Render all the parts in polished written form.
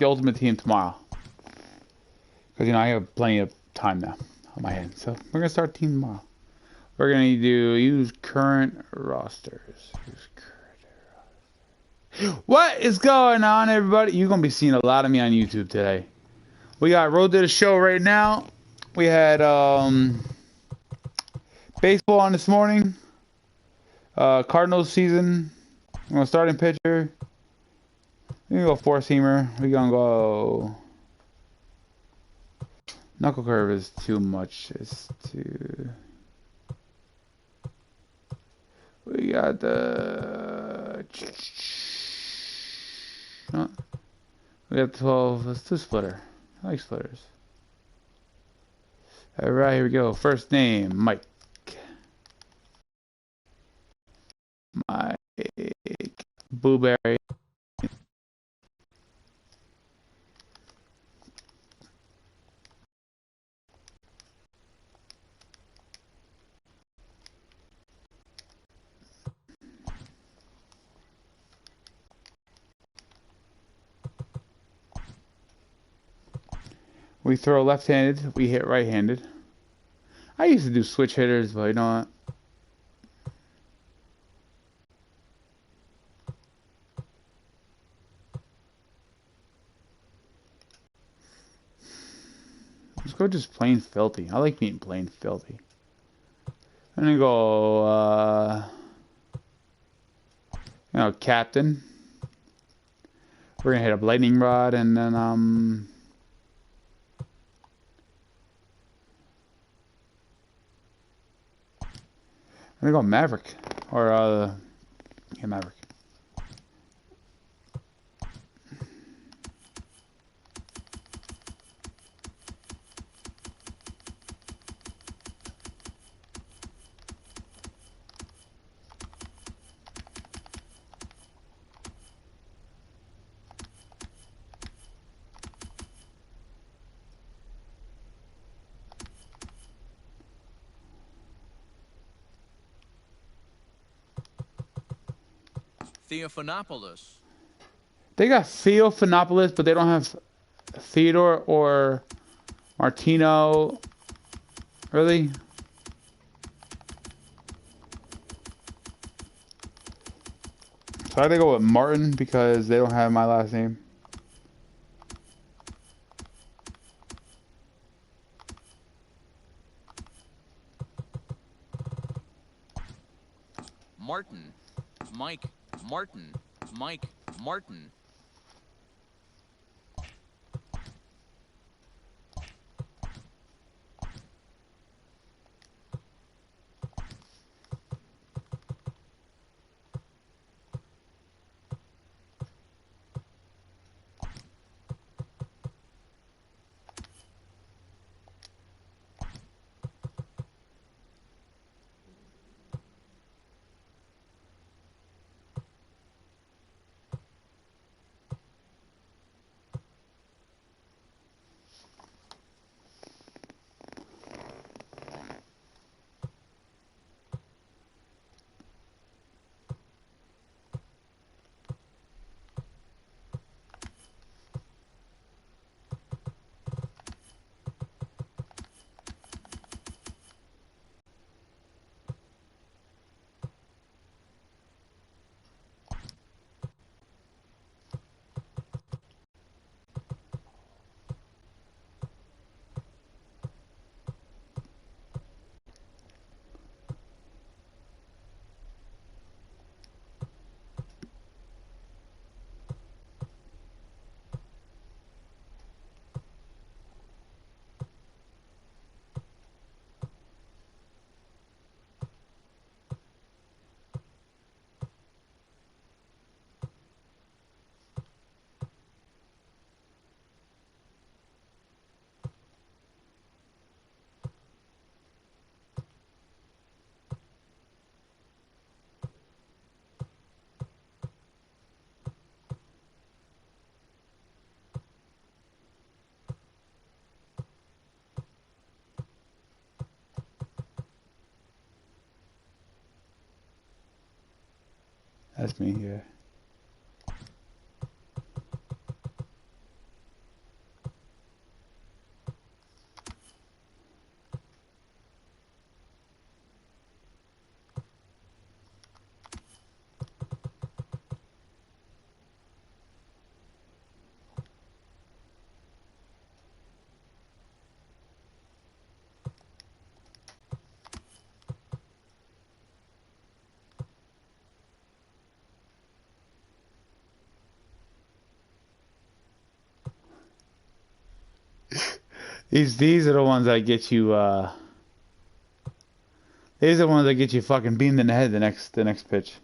the ultimate team tomorrow. Because, you know, I have plenty of time now on my hand. So we're going to start team tomorrow. We're going to do use current rosters. What is going on, everybody? You're going to be seeing a lot of me on YouTube today. We got Road to the Show right now. We had baseball on this morning. Cardinals season. I'm going to starting pitcher. We're going to go four-seamer. We're going to go... Knuckle curve is too much. It's too... We got the... Oh, we got 12. Let's do splitter. I like splitters. Alright, here we go. First name, Mike. Mike. Blueberry. We throw left-handed, we hit right-handed. I used to do switch hitters, but you know what? Let's go just plain filthy. I like being plain filthy. I'm gonna go, you know, captain. We're gonna hit up lightning rod, and then, I'm gonna go Maverick. Or, yeah, Maverick. Theophanopoulos. They got Theophanopoulos, but they don't have Theodore or Martino. Really? So I had to go with Martin because they don't have my last name. Martin. Mike. Martin. Mike. Martin. That's me here. These are the ones that get you these are the ones that get you fucking beamed in the head the next pitch.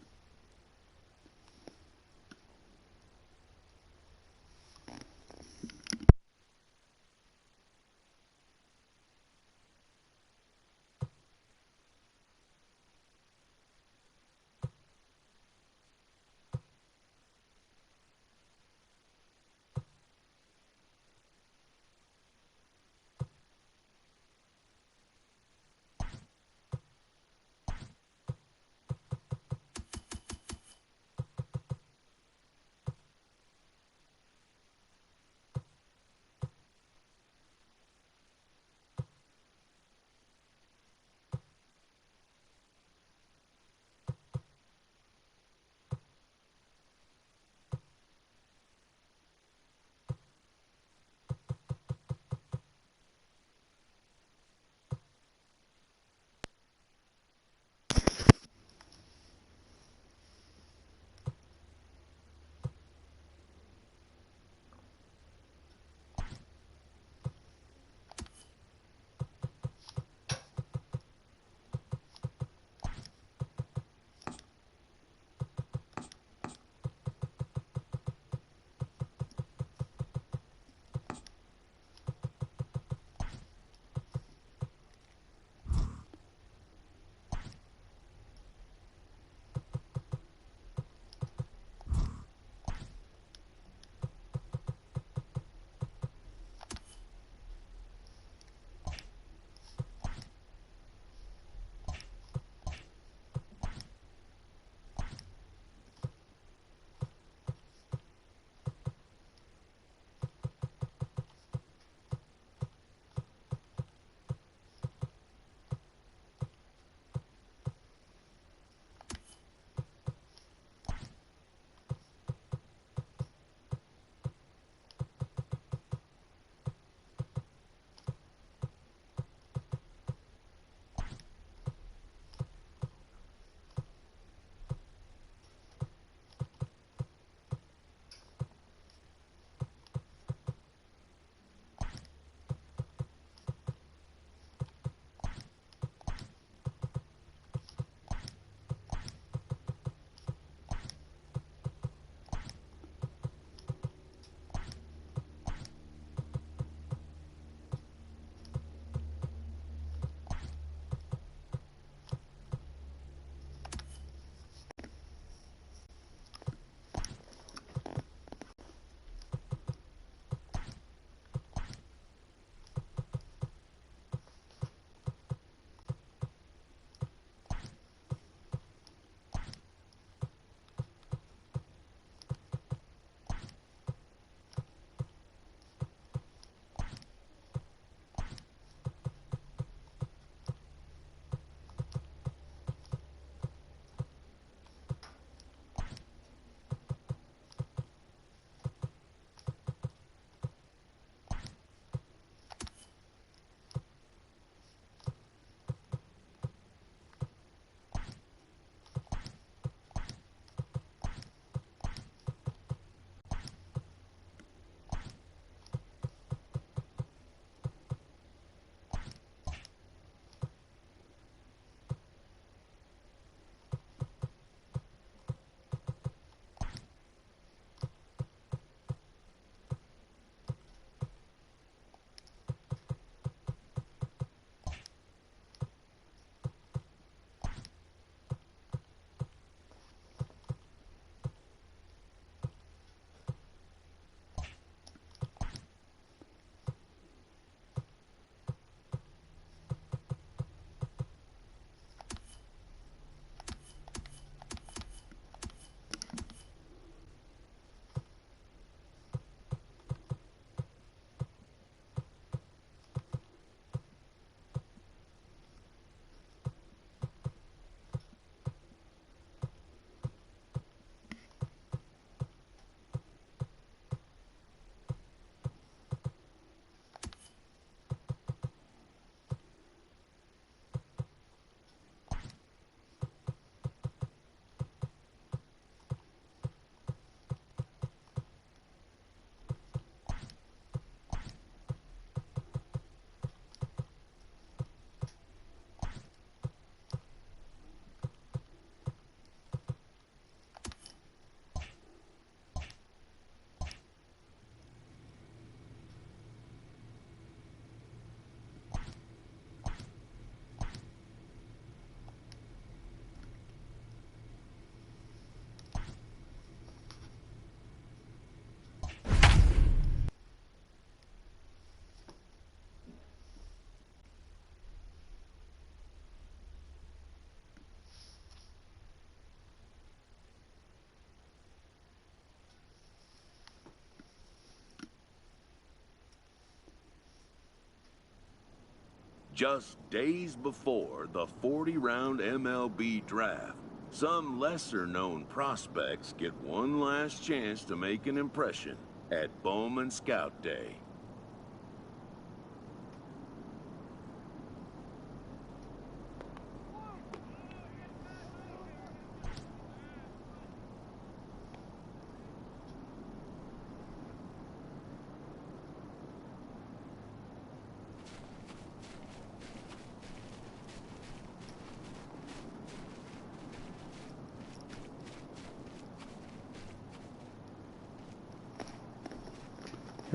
Just days before the 40-round MLB draft, some lesser-known prospects get one last chance to make an impression at Bowman Scout Day.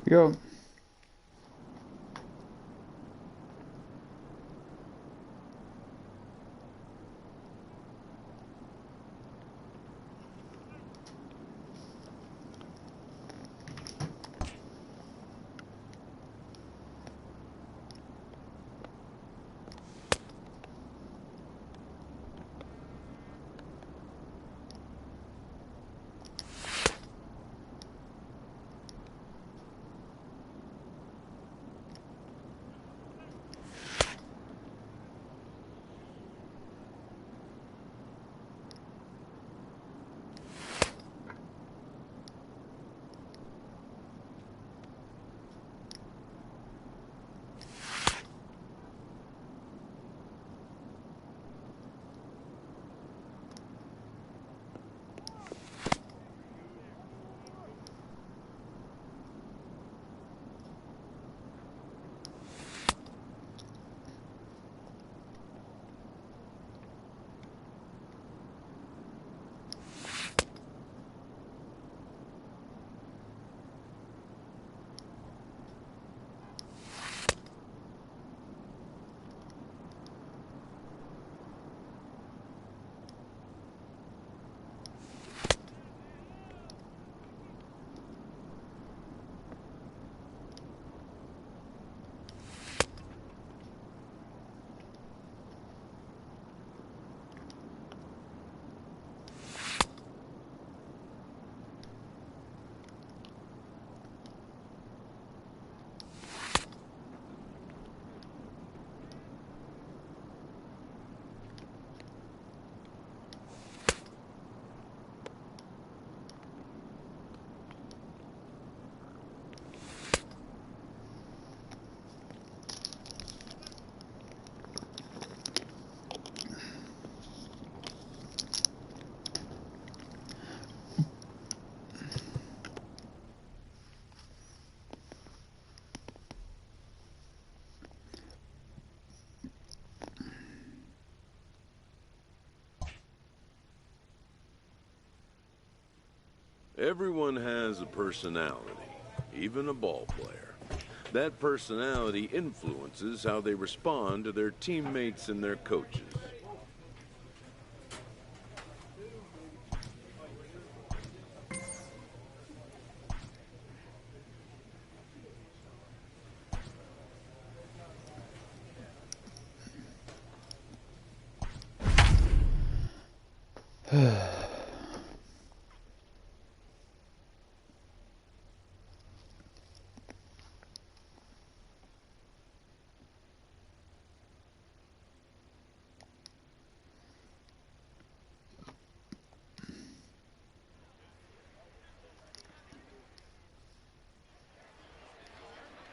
Here we go. Everyone has a personality, even a ball player. That personality influences how they respond to their teammates and their coaches.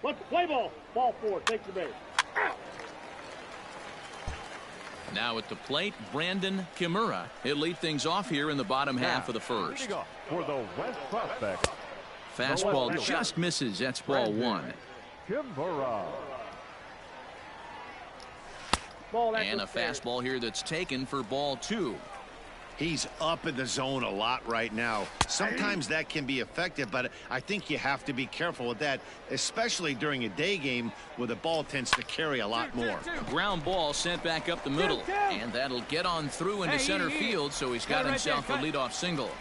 Let's play ball. Ball 4. Take the base. Now at the plate, Brandon Kimura. He'll lead things off here in the bottom half of the first. For the West prospect. Fastball just misses. That's ball 1. Kimura. And a fastball here that's taken for ball 2. He's up in the zone a lot right now. Sometimes that can be effective, but I think you have to be careful with that, especially during a day game where the ball tends to carry a lot more. Ground ball sent back up the middle, and that'll get on through into center field, so he's got himself a leadoff single.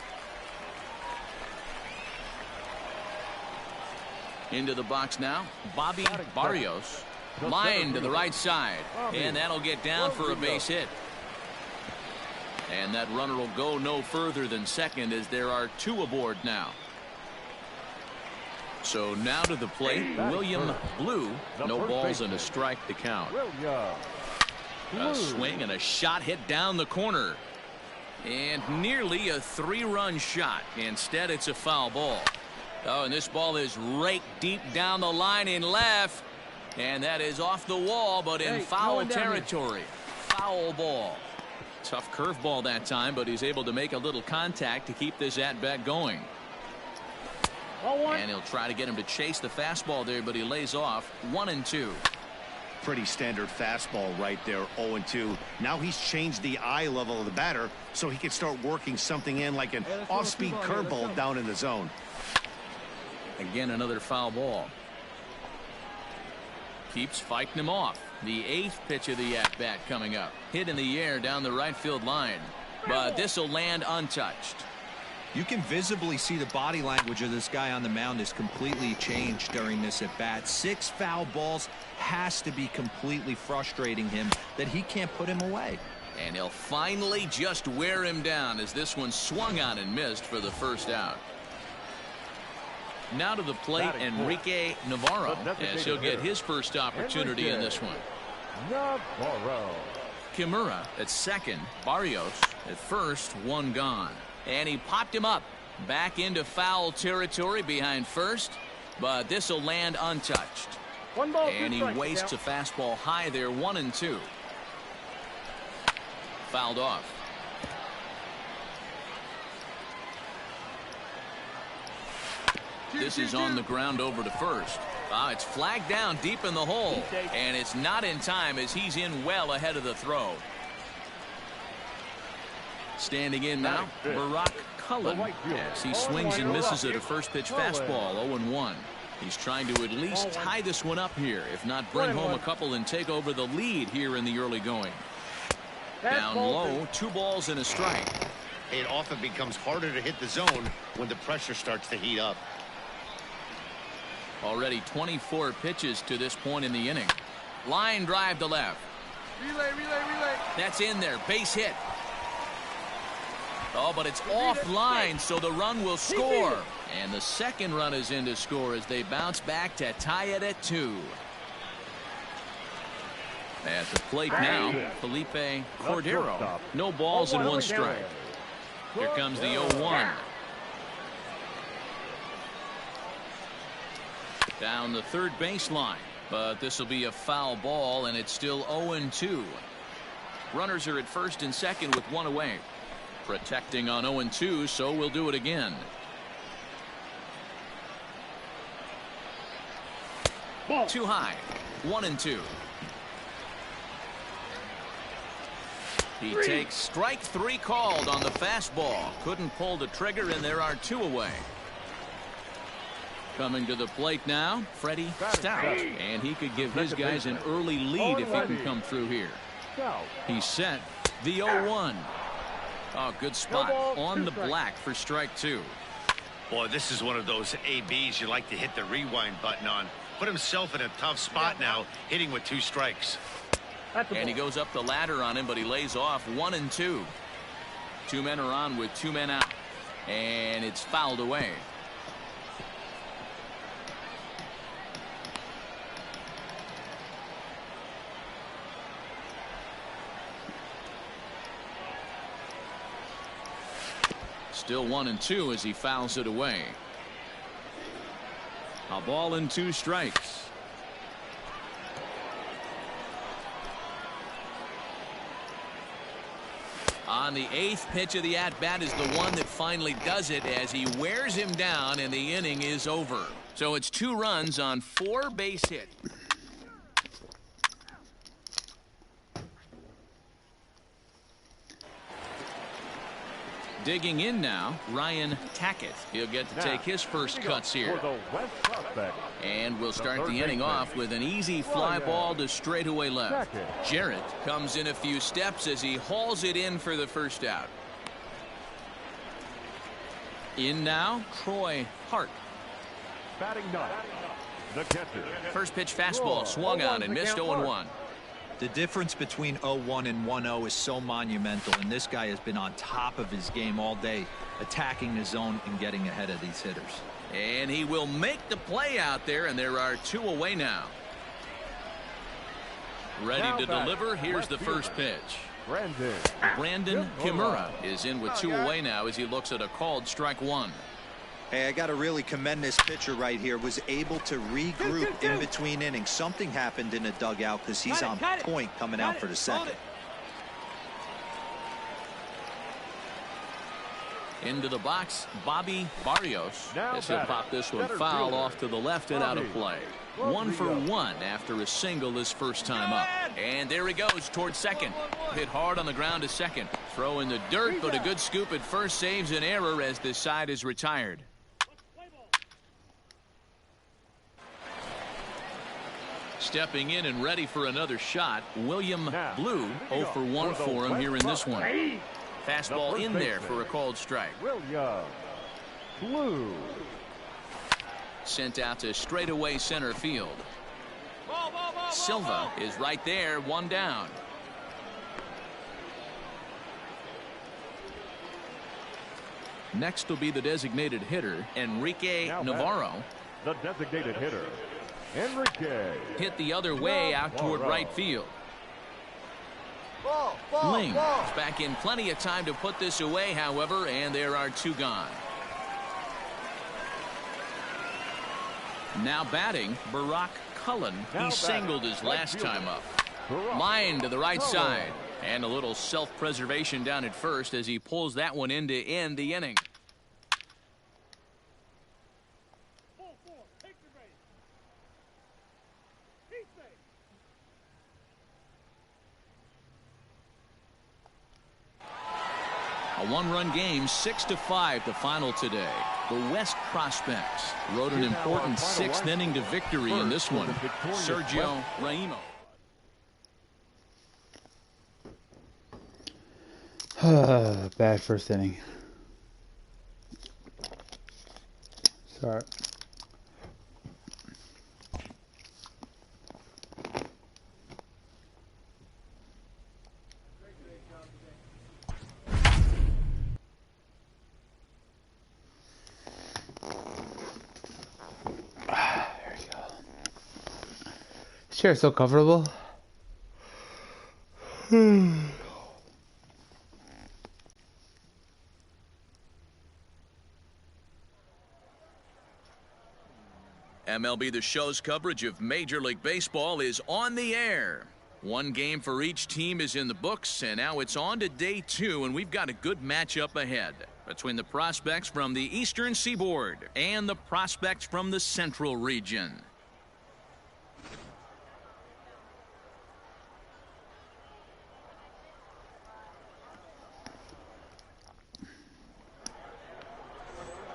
Into the box now, Bobby Barrios. Line to the right side, and that'll get down for a base hit. And that runner will go no further than second as there are 2 aboard now. So now to the plate, William Blue. No balls and a strike to count. A swing and a shot hit down the corner. And nearly a 3-run shot. Instead, it's a foul ball. Oh, and this ball is raked deep down the line in left. And that is off the wall, but in foul territory. Foul ball. Tough curveball that time, but he's able to make a little contact to keep this at-bat going. And he'll try to get him to chase the fastball there, but he lays off. 1-2. Pretty standard fastball right there. 0-2. Now he's changed the eye level of the batter so he can start working something in like an off-speed curveball down in the zone. Again, another foul ball. Keeps fighting him off. The 8th pitch of the at-bat coming up. Hit in the air down the right field line. But this will land untouched. You can visibly see the body language of this guy on the mound is completely changed during this at bat. 6 foul balls has to be completely frustrating him that he can't put him away. And he'll finally just wear him down as this one swung on and missed for the first out. Now to the plate, Enrique Navarro, as he'll get his first opportunity in this one. Navarro. Kimura at second, Barrios at first, one gone. And he popped him up back into foul territory behind first, but this will land untouched. And he wastes a fastball high there. 1-2. Fouled off. This is on the ground over to first. It's flagged down deep in the hole, and it's not in time as he's in well ahead of the throw. Standing in now, Barack Cullen, as he swings and misses at a first pitch fastball. 0-1. He's trying to at least tie this one up here, if not bring home a couple and take over the lead here in the early going. Down low, 2 balls and a strike. It often becomes harder to hit the zone when the pressure starts to heat up. Already 24 pitches to this point in the inning. Line drive to left. Relay. That's in there. Base hit. Oh, but it's offline, so the run will score. And the second run is in to score as they bounce back to tie it at 2. At the plate now, Felipe Cordero. No balls and 1 strike. Here comes the 0-1. Down the third baseline, but this will be a foul ball, and it's still 0-2. Runners are at first and second with 1 away. Protecting on 0-2, so we'll do it again. Too high. 1-2. He takes strike 3 called on the fastball. Couldn't pull the trigger, and there are 2 away. Coming to the plate now, Freddie Stout. And he could give his guys an early lead if he can come through here. He's set. The 0-1. Oh, good spot on the black for strike 2. Boy, this is one of those ABs you like to hit the rewind button on. Put himself in a tough spot now, hitting with 2 strikes. And he goes up the ladder on him, but he lays off. 1-2. 2 men are on with 2 men out. And it's fouled away. Still 1-2 as he fouls it away. A ball and 2 strikes. On the 8th pitch of the at-bat is the one that finally does it as he wears him down, and the inning is over. So it's 2 runs on 4 base hits. Digging in now, Ryan Tackett. He'll get to take his first cuts here. And we'll start the inning off with an easy fly ball to straightaway left. Jarrett comes in a few steps as he hauls it in for the first out. In now, Troy Hart. Batting 9, the catcher. First pitch fastball swung on and missed. 0-1. The difference between 0-1 and 1-0 is so monumental, and this guy has been on top of his game all day, attacking the zone and getting ahead of these hitters. And he will make the play out there, and there are 2 away now. Ready to deliver. Here's the first pitch. Brandon Kimura is in with 2 away now as he looks at a called strike 1. Hey, I got to really commend this pitcher right here. Was able to regroup in between innings. Something happened in the dugout because he's on point coming out for the second. Into the box, Bobby Barrios. Guess he'll pop this one foul off to the left and out of play. 1 for 1 after a single his first time up. And there he goes towards second. Hit hard on the ground to second. Throw in the dirt, but a good scoop at first saves an error as this side is retired. Stepping in and ready for another shot, William Blue. 0 for 1 for him here in this one. Fastball in there for a called strike. William Blue. Sent out to straightaway center field. Silva is right there, 1 down. Next will be the designated hitter, Enrique Navarro. The designated hitter, Enrique. Hit the other way out toward right field. Ling is back in plenty of time to put this away, however, and there are 2 gone. Now batting, Barack Cullen. He singled his last time up. Line to the right side. And a little self-preservation down at first as he pulls that one in to end the inning. A 1-run game, 6-5 the final today. The West Prospects rode an important 6th inning to victory in this one. Sergio Raimo. Bad first inning. Sorry. Chair so comfortable. MLB The Show's coverage of Major League Baseball is on the air. 1 game for each team is in the books, and now it's on to day 2, and we've got a good matchup ahead between the prospects from the Eastern Seaboard and the prospects from the Central region.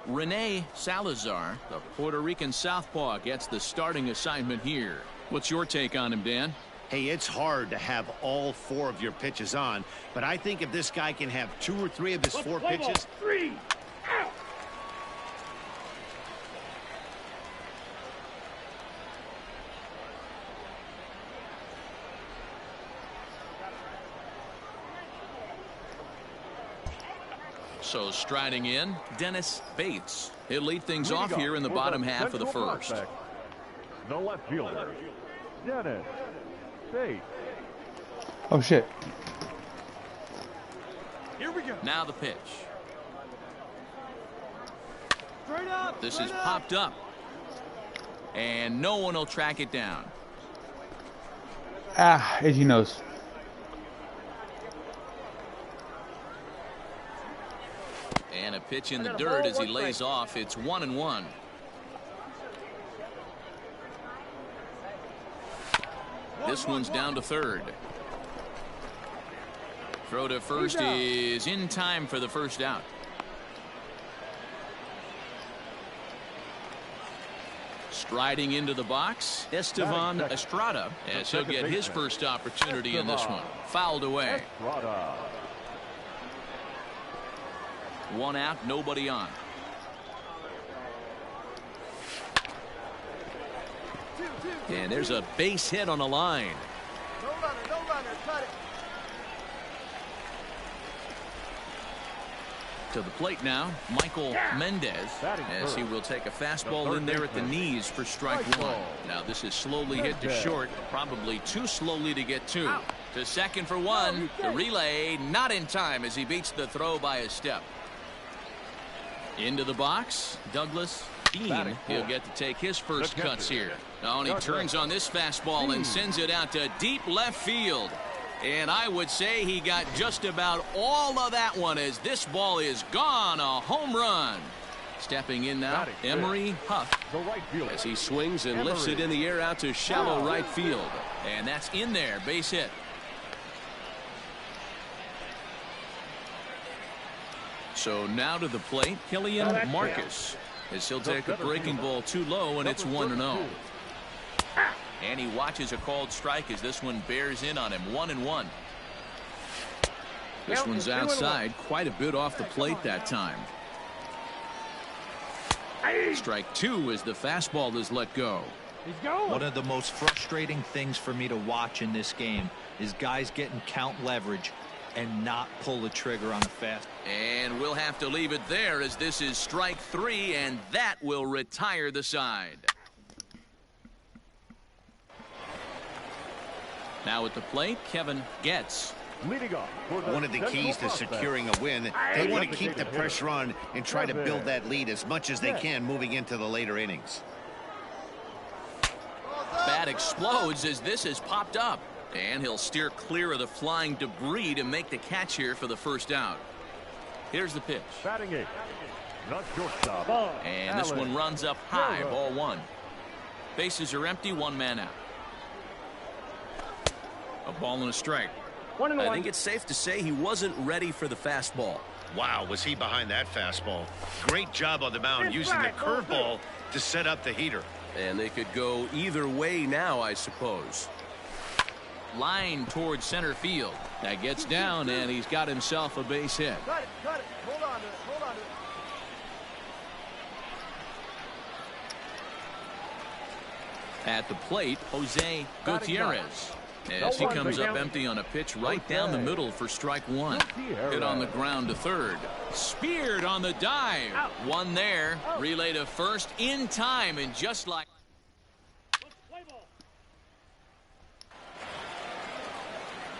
Rene Salazar, the Puerto Rican southpaw, gets the starting assignment here. What's your take on him, Dan? Hey, it's hard to have all 4 of your pitches on, but I think if this guy can have 2 or 3 of his 4 pitches. 3 out. So striding in, Dennis Bates. He'll lead things off here in the bottom half of the first. The left fielder, Dennis Bates. Oh shit. Here we go. Now the pitch. This is popped up. And no one will track it down. Ah, itchy nose. And a pitch in the dirt as he lays off. It's 1-1. This one's down to third. Throw to first is in time for the first out. Striding into the box, Estevan Estrada, as he'll get his first opportunity in this one. Fouled away. 1 out, nobody on. And there's a base hit on the line. To the plate now, Michael Mendez, as he will take a fastball in there at the knees for strike one. Now this is slowly hit to short, probably too slowly to get two. To second for one. The relay not in time as he beats the throw by a step. Into the box, Douglas Dean. He'll get to take his first cuts here. Now, and he turns on this fastball and sends it out to deep left field. And I would say he got just about all of that one as this ball is gone. A home run. Stepping in now, Emery Huff, as he swings and lifts it in the air out to shallow right field. And that's in there, base hit. So now to the plate, Killian Marcus, as he'll take a breaking ball too low, and it's 1-0. And he watches a called strike as this one bears in on him. 1-1. This one's outside, quite a bit off the plate that time. Strike two as the fastball is let go. One of the most frustrating things for me to watch in this game is guys getting count leverage and not pull the trigger on a fast. And we'll have to leave it there as this is strike three, and that will retire the side. Now at the plate, Kevin Getz. One of the keys to securing a win, they want to keep the pressure on and try to build that lead as much as they can moving into the later innings. Bat explodes as this has popped up. And he'll steer clear of the flying debris to make the catch here for the first out. Here's the pitch. Batting eight. Not shortstop. And this one runs up high. Ball one. Bases are empty. One man out. A ball and a strike. I think it's safe to say he wasn't ready for the fastball. Wow, was he behind that fastball. Great job on the mound using the curveball to set up the heater. And they could go either way now, I suppose. Line towards center field. That gets down, and he's got himself a base hit. Cut it. Hold on to it. At the plate, Jose Gutierrez, as he comes up empty on a pitch right down the middle for strike one. Hit on the ground to third. Speared on the dive. One there. Relay to first in time, and just like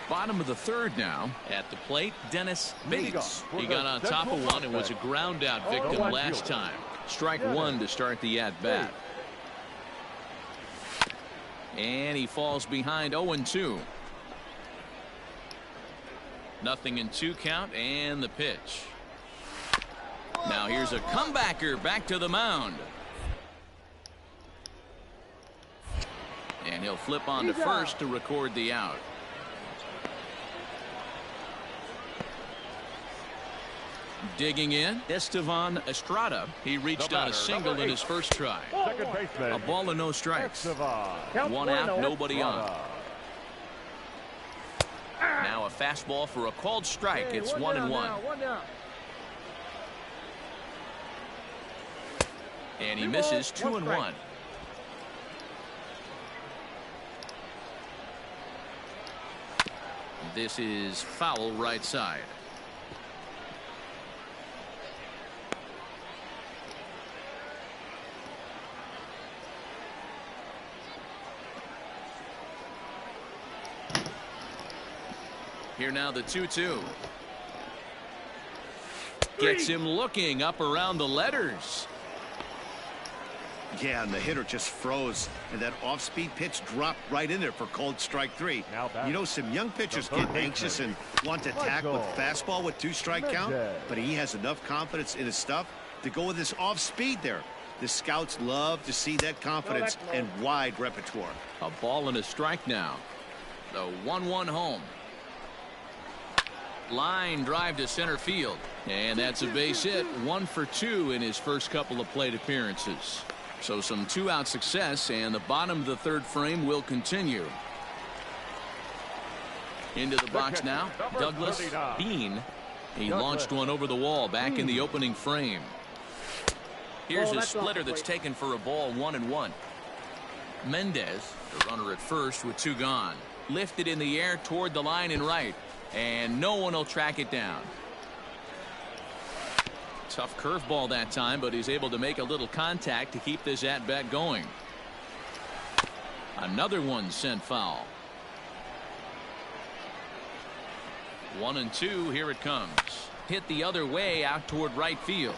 bottom of the third now. At the plate, Dennis Bates. He got on top of one and was a ground out victim last time. Strike one to start the at bat. And he falls behind 0-2. Nothing in two count, and the pitch. Now here's a comebacker back to the mound. And he'll flip on to first to record the out. Digging in, Estevan Estrada. He reached on a single in his first try. A ball and no strikes. One out, nobody on. Now a fastball for a called strike. It's 1-1. And he misses 2-1. This is foul right side. Here now the 2-2. Gets him looking up around the letters. Yeah, and the hitter just froze, and that off-speed pitch dropped right in there for called strike three. You know, some young pitchers get anxious and want to attack with fastball with 2-strike count, but he has enough confidence in his stuff to go with this off-speed there. The scouts love to see that confidence and wide repertoire. A ball and a strike now. The 1-1 home. Line drive to center field, and that's a base hit. 1 for 2 in his first couple of plate appearances. So some 2-out success, and the bottom of the third frame will continue. Into the box now, Douglas Bean. He launched one over the wall back in the opening frame. Here's a splitter that's taken for a ball. 1-1. Mendez, the runner at first with 2 gone. Lifted in the air toward the line and right. And no one will track it down. Tough curveball that time, but he's able to make a little contact to keep this at bat going. Another one sent foul. 1-2. Here it comes. Hit the other way out toward right field.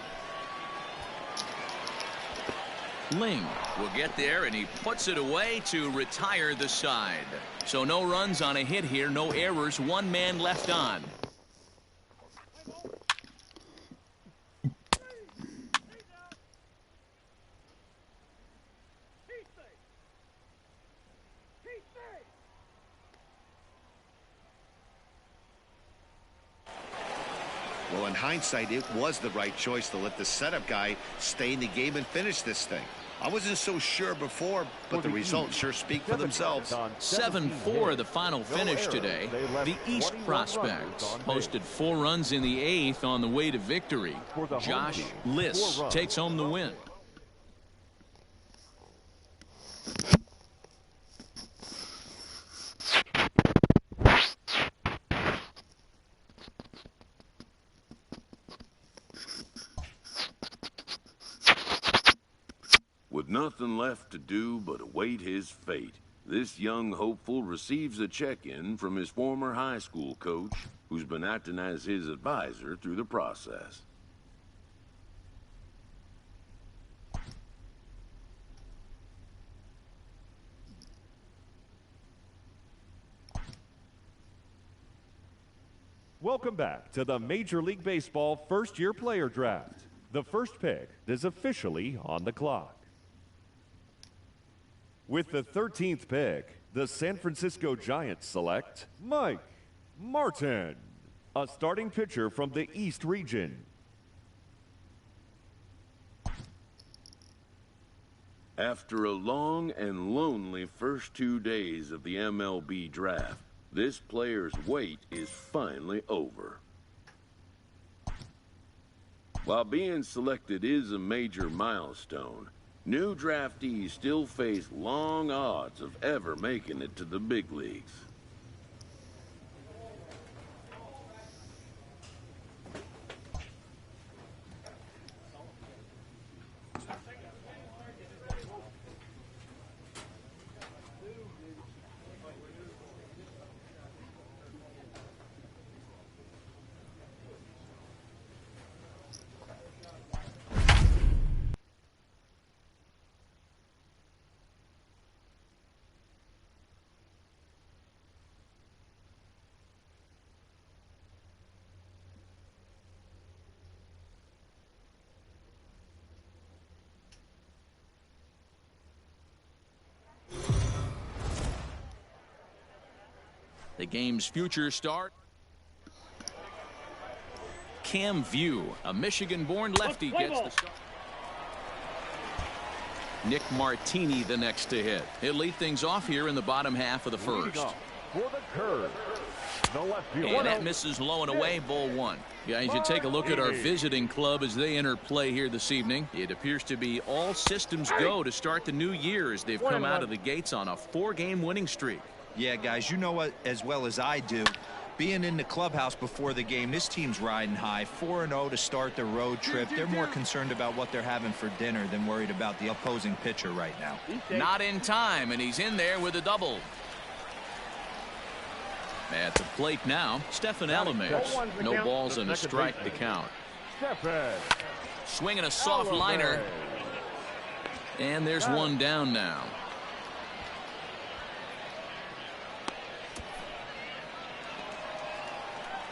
Ling will get there, and he puts it away to retire the side. So no runs on a hit here, no errors, one man left on. Well, in hindsight, it was the right choice to let the setup guy stay in the game and finish this thing. I wasn't so sure before, but the results sure speak for themselves. 7-4 the final finish today. The East Prospects posted 4 runs in the 8th on the way to victory. Josh Liss takes home the win. With nothing left to do but await his fate, this young hopeful receives a check-in from his former high school coach, who's been acting as his advisor through the process. Welcome back to the Major League Baseball first-year player draft. The first pick is officially on the clock. With the 13th pick, the San Francisco Giants select Mike Martin, a starting pitcher from the East region. After a long and lonely first 2 days of the MLB draft, this player's wait is finally over. While being selected is a major milestone, new draftees still face long odds of ever making it to the big leagues. The game's future start. Cam View, a Michigan-born lefty, gets the start. Nick Martini the next to hit. He'll lead things off here in the bottom half of the first. For the curve, the left field. And that misses low and away, ball 1. Guys, you take a look at our visiting club as they enter play here this evening. It appears to be all systems go to start the new year as they've come out of the gates on a 4-game winning streak. Yeah, guys, you know what as well as I do. Being in the clubhouse before the game, this team's riding high. 4-0 to start the road trip. They're more concerned about what they're having for dinner than worried about the opposing pitcher right now. Not in time, and he's in there with a double. At the plate now, Stephen Alames. No balls and a strike to count. Swinging a soft liner. And there's one down now.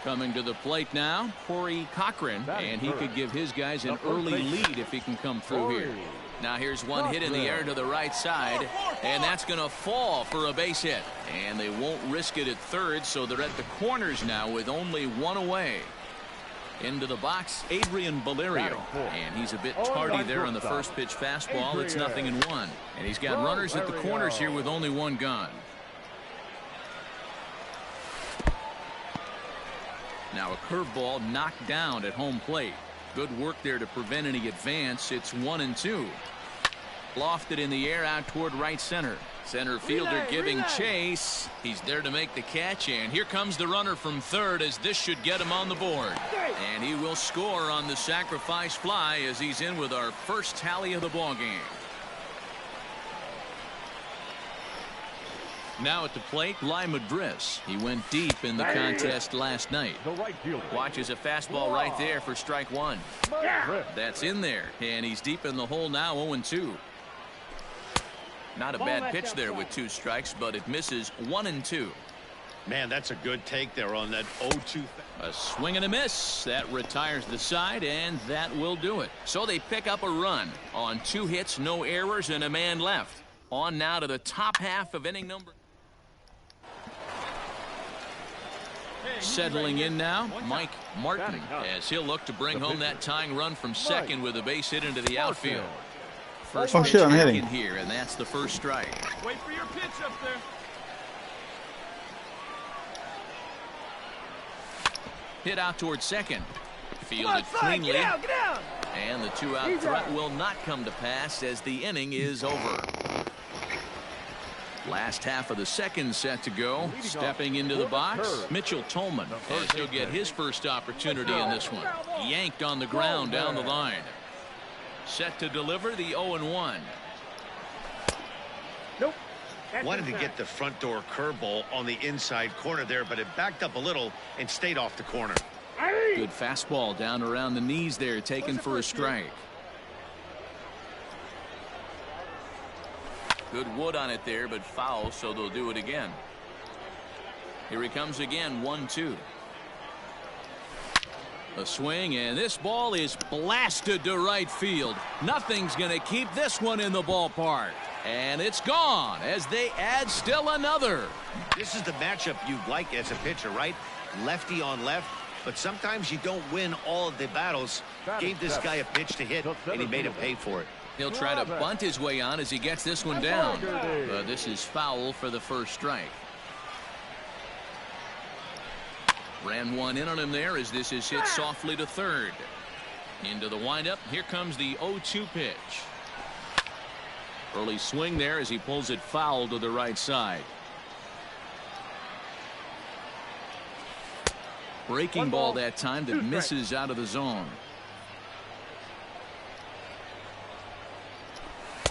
Coming to the plate now, Corey Cochran, and he could give his guys an early lead if he can come through here. Now here's one hit in the air to the right side, and that's going to fall for a base hit. And they won't risk it at third, so they're at the corners now with only one away. Into the box, Adrian Valerio, and he's a bit tardy there on the first pitch fastball. It's 0-1, and he's got runners at the corners here with only one gone. Now a curveball knocked down at home plate. Good work there to prevent any advance. It's 1-2. Lofted in the air out toward right center. Center fielder giving chase. He's there to make the catch, and here comes the runner from third as this should get him on the board. And he will score on the sacrifice fly as he's in with our first tally of the ball game. Now at the plate, Lima Driss. He went deep in the contest last night. Watches a fastball right there for strike one. That's in there, and he's deep in the hole now, 0-2. Not a bad pitch there with 2 strikes, but it misses 1-2. Man, that's a good take there on that 0-2. A swing and a miss. That retires the side, and that will do it. So they pick up a run on 2 hits, no errors, and a man left. On now to the top half of inning number. Settling in now, Mike Martin, as he'll look to bring home that tying run from second with a base hit into the outfield. First oh shit, I'm hitting here, and that's the first strike. Wait for your pitch up there. Hit out towards second. Fielded cleanly. Get out. And the 2-out threat will not come to pass as the inning is over. Last half of the second set to go. Stepping into the box, Mitchell Tolman, as he'll get his first opportunity in this one. Yanked on the ground down the line. Set to deliver the 0-1. Nope. Wanted to get the front door curveball on the inside corner there, but it backed up a little and stayed off the corner. Good fastball down around the knees there, taken for a strike. Good wood on it there, but foul, so they'll do it again. Here he comes again, 1-2. A swing, and this ball is blasted to right field. Nothing's going to keep this one in the ballpark. And it's gone as they add still another. This is the matchup you like as a pitcher, right? Lefty on left, but sometimes you don't win all of the battles. Gave this guy a pitch to hit, and he made him pay for it. He'll try to bunt his way on as he gets this one down. But this is foul for the first strike. Ran one in on him there as this is hit softly to third. Into the windup. Here comes the 0-2 pitch. Early swing there as he pulls it foul to the right side. Breaking ball that time that misses out of the zone.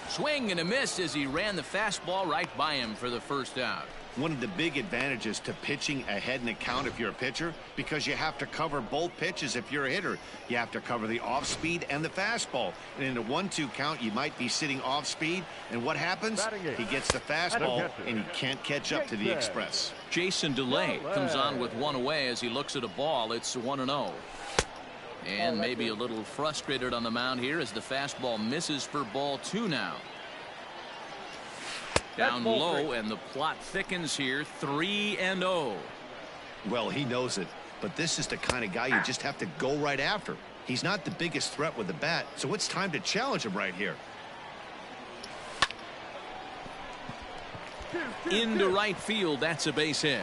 Swing and a miss as he ran the fastball right by him for the first out. One of the big advantages to pitching ahead in a count if you're a pitcher, because you have to cover both pitches if you're a hitter. You have to cover the off speed and the fastball. And in a 1-2 count, you might be sitting off speed. And what happens? He gets the fastball and he can't catch up to the express. Jason DeLay comes on with one away as he looks at a ball. It's 1-0. And maybe a little frustrated on the mound here as the fastball misses for ball 2 now. Down low, and the plot thickens here, 3-0. Well, he knows it, but this is the kind of guy you just have to go right after. He's not the biggest threat with the bat, so it's time to challenge him right here. Into right field, that's a base hit.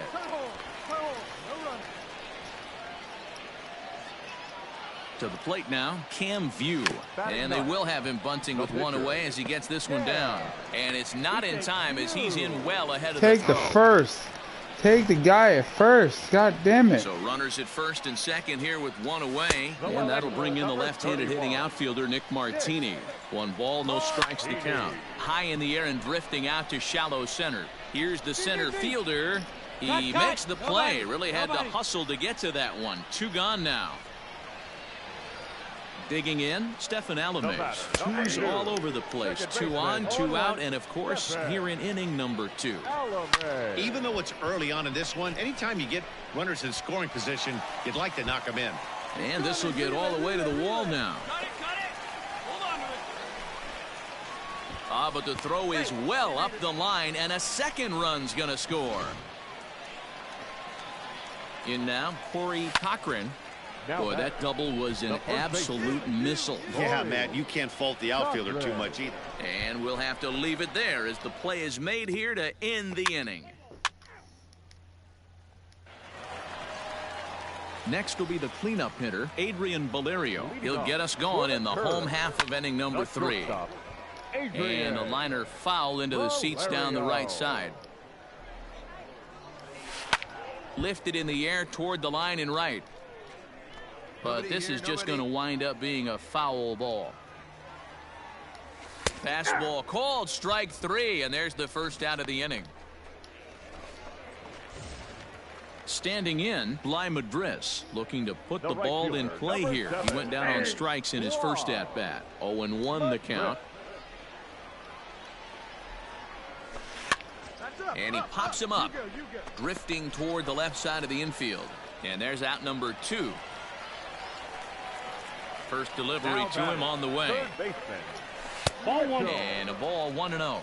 To the plate now, Cam View. And they will have him bunting with one away as he gets this one down. And it's not in time as he's in well ahead of the throw. Take the first. Take the guy at first. God damn it. So runners at first and second here with one away. And that'll bring in the left-handed hitting outfielder Nick Martini. 1 ball, no strikes to count. High in the air and drifting out to shallow center. Here's the center fielder. He makes the play. Really had to hustle to get to that one. 2 gone now. Digging in, Stefan Alames. 2s all over the place. 2 on, 2 out, and of course, here in inning number 2. Even though it's early on in this one, anytime you get runners in scoring position, you'd like to knock them in. And this will get all the way to the wall now. But the throw is well up the line, and a second run's going to score. In now, Corey Cochran. Boy, that double was an absolute missile. Yeah, Matt, you can't fault the outfielder too much either. And we'll have to leave it there as the play is made here to end the inning. Next will be the cleanup hitter, Adrian Valerio. He'll get us going in the home half of inning number 3. And a liner foul into the seats down the right side. Lifted in the air toward the line and right. But this is just going to wind up being a foul ball. Fastball called, strike 3, and there's the first out of the inning. Standing in, Bly Madris looking to put the ball in play here. He went down on strikes in his first at-bat. 0-1 the count. And he pops him up, drifting toward the left side of the infield. And there's out number 2. First delivery to him on the way. And a ball 1-0.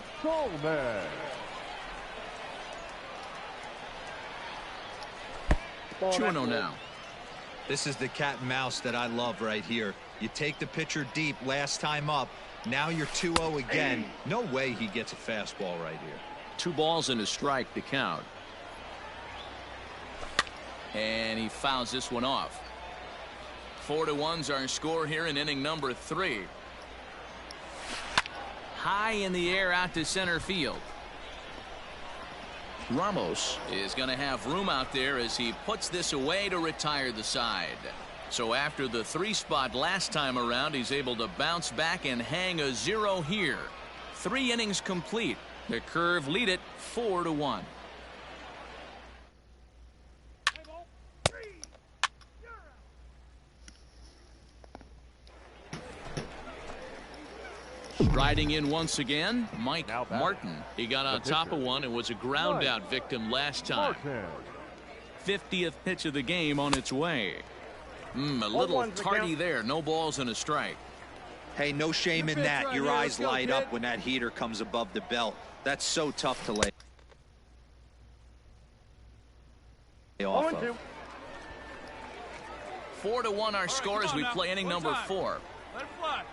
2-0 now. This is the cat and mouse that I love right here. You take the pitcher deep last time up. Now you're 2-0 again. No way he gets a fastball right here. 2 balls and a strike to count. And he fouls this one off. 4-1's our score here in inning number 3. High in the air out to center field. Ramos is going to have room out there as he puts this away to retire the side. So after the 3 spot last time around, he's able to bounce back and hang a 0 here. 3 innings complete. The Curve lead it 4-1. Riding in once again, Mike Martin. He got on top of one and was a ground out victim last time. 50th pitch of the game on its way. A little tardy there. No balls and a strike. Hey, no shame in that. Your eyes light up when that heater comes above the belt. That's so tough to lay off of. 4-1 our score as we play inning number 4. Let it fly.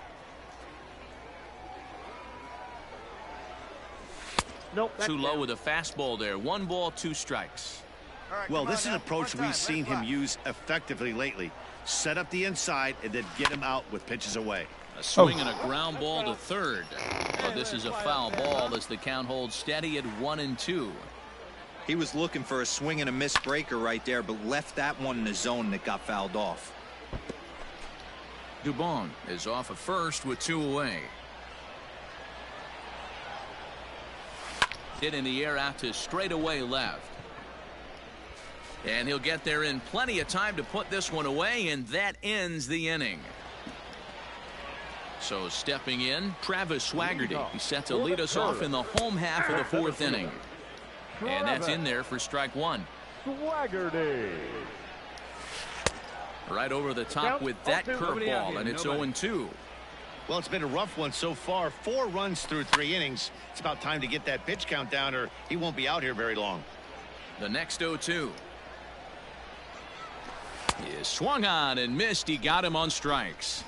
Nope, Too low with a fastball there. 1 ball, 2 strikes. Well, this is an approach we've seen him use effectively lately. Set up the inside and then get him out with pitches away. A swing and a ground ball to third. But this is a foul ball as the count holds steady at 1-2. He was looking for a swing and a miss breaker right there, but left that one in the zone that got fouled off. Dubon is off at first with 2 away. Hit in the air out to straightaway left. And he'll get there in plenty of time to put this one away, and that ends the inning. So stepping in, Travis Swaggerty. He's set to lead us off in the home half of the 4th inning. And that's in there for strike 1. Swaggerty. Right over the top with that curveball, and it's 0-2. Well, it's been a rough one so far. 4 runs through 3 innings. It's about time to get that pitch count down, or he won't be out here very long. The next 0-2 is swung on and missed. He got him on strikes.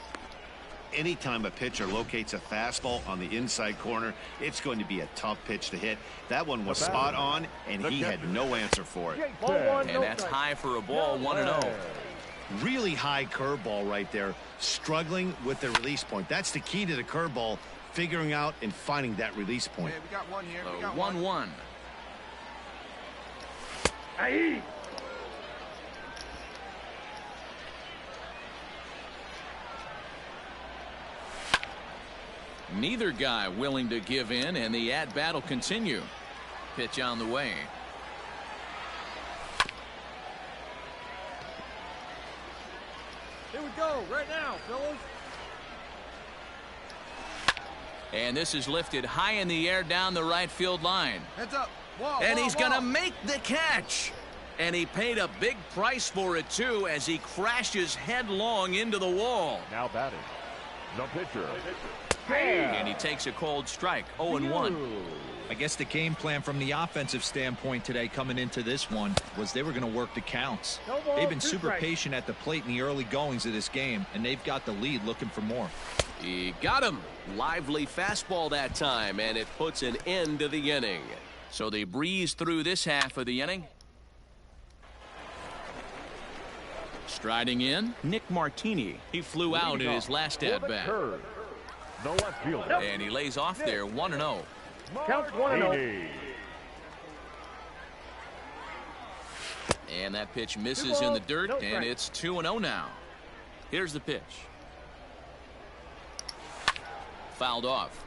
Anytime a pitcher locates a fastball on the inside corner, it's going to be a tough pitch to hit. That one was spot on, and he had no answer for it. And that's high for a ball, 1-0. Really high curveball right there, struggling with the release point. That's the key to the curveball, figuring out and finding that release point. Hey, we got one here. So 1-1. Aye. Neither guy willing to give in, and the at-bat will continue. Pitch on the way. Here we go, right now, fellas. And this is lifted high in the air down the right field line. Heads up. Whoa, And whoa, he's whoa. going to make the catch. And he paid a big price for it, too, as he crashes headlong into the wall. Now batting, the pitcher. And he takes a cold strike, 0-1. I guess the game plan from the offensive standpoint today coming into this one was they were going to work the counts. They've been super patient at the plate in the early goings of this game, and they've got the lead looking for more. He got him. Lively fastball that time, and it puts an end to the inning. So they breeze through this half of the inning. Striding in, Nick Martini. He flew out in his last at-bat. The left fielder. And he lays off there 1-0. Counts 1-0. And that pitch misses in the dirt, and it's 2-0 now. Here's the pitch. Fouled off.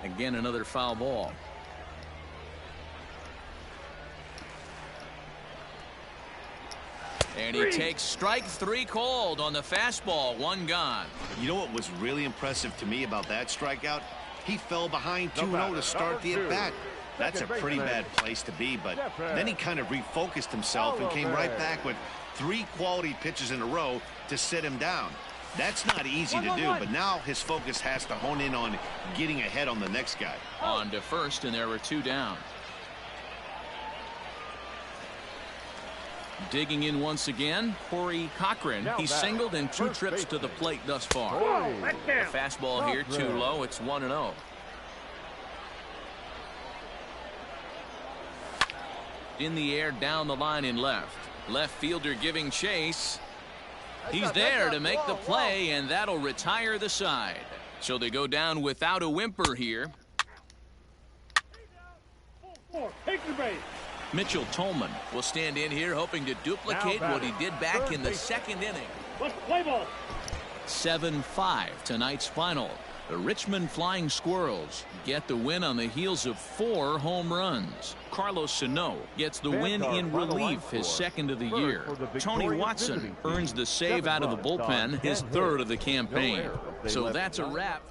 Again, another foul ball. And he takes strike 3 called on the fastball. 1 gone. You know what was really impressive to me about that strikeout? He fell behind 2-0 to start the at-bat. That's a pretty bad place to be, but then he kind of refocused himself and came right back with 3 quality pitches in a row to sit him down. That's not easy to do, but now his focus has to hone in on getting ahead on the next guy. On to first, and there were 2 down. Digging in once again, Corey Cochran. He's singled in 2 trips to the plate thus far. The fastball here too low. It's 1-0. In the air, down the line in left. Left fielder giving chase. He's there to make the play, and that'll retire the side. So they go down without a whimper here. Take the base. Mitchell Tolman will stand in here hoping to duplicate what he did back in the 2nd inning. Let's play ball. 7-5 tonight's final. The Richmond Flying Squirrels get the win on the heels of 4 home runs. Carlos Sano gets the win in relief, his 2nd of the year. Tony Watson earns the save out of the bullpen, his 3rd of the campaign. So that's a wrap.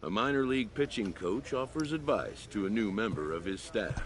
A minor league pitching coach offers advice to a new member of his staff.